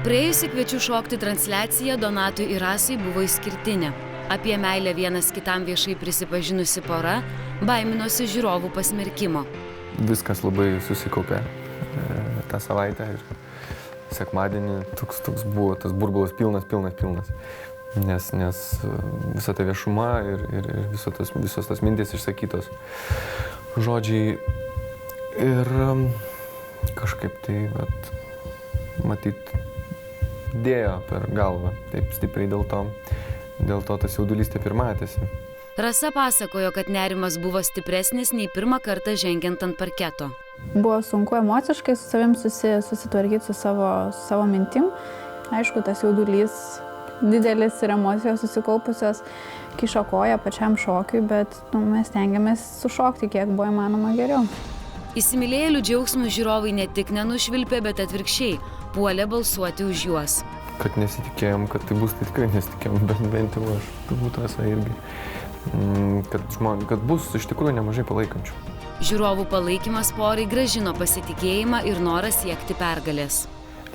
Praėjusi Kviečiu šokti transliacija Donatui ir Rasai buvo išskirtinė. Apie meilę vienas kitam viešai prisipažinusi pora baiminosi žiūrovų pasmerkimo. Viskas labai susikaupė tą savaitę ir sekmadienį toks buvo tas burbulas pilnas. Nes visa ta viešuma ir visos tas mintys išsakytos žodžiai ir kažkaip tai matyt dėjo per galvą taip stipriai dėl to tas jaudulys taip ir matėsi. Rasa pasakojo, kad nerimas buvo stipresnis nei pirmą kartą žengiant ant parketo. Buvo sunku emociškai su savim susitvarkyti su savo mintim. Aišku, tas jaudulys didelis ir emocijos susikaupusios kišo koją pačiam šokiui, bet mes stengiamės sušokti kiek buvo įmanoma geriau. Įsimylėjėlių džiaugsmų žiūrovai ne tik nenušvilpė, bet atvirkščiai puolė balsuoti už juos. Kad nesitikėjom, kad tai bus, tai tikrai nesitikėjom, bent jau aš, turbūt Rasa irgi. Kad bus iš tikrųjų nemažai palaikančių. Žiūrovų palaikymas porai grąžino pasitikėjimą ir norą siekti pergalės.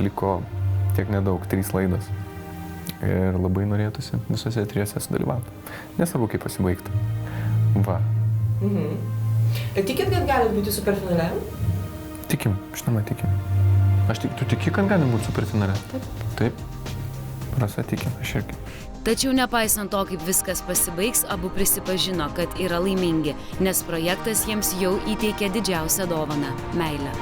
Liko tiek nedaug, 3 laidos. Ir labai norėtųsi visose 3 sudalyvauti. Nesvarbu, kaip pasibaigtų. Va. Tikit, kad galit būti superfinale? Tikim, žinoma, tikim. Tu tiki, kad galim būti superfinale? Taip. Rasa tiki, aš irgi. Tačiau nepaisant to, kaip viskas pasibaigs, abu prisipažino, kad yra laimingi, nes projektas jiems jau įteikė didžiausią dovaną – meilę.